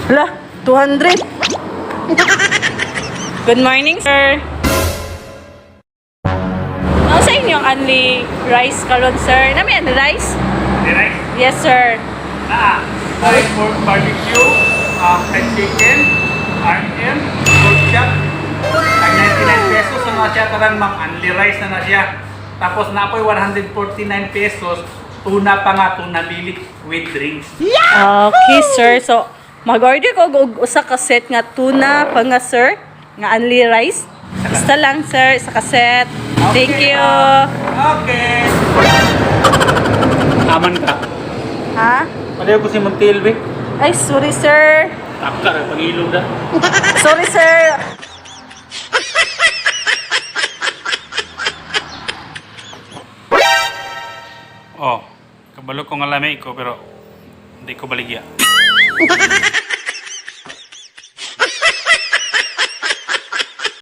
Hala, 200. Good morning, sir. Ano sa inyong only rice karon, sir? Nami ano rice? The rice? Yes, sir. Rice for barbecue, fried chicken, RM, pork chop. Ay 99 pesos na siya tarang mang only rice na siya. Tapos na po 149 pesos. Tuna pa nga, tuna bilik with drinks. Okay, sir. So, mag-order ko og usa ka set nga tuna pa nga, sir. Nga only rice. Basta lang, sir. Isa ka set. Thank you. Okay. Aman ka. Ha? Palayo ko si Montiel, be. Ay, sorry, sir. Takka, pag-ilog na. Sorry, sir. Oh, kabalo ko nga lamay ko pero hindi ko baligya.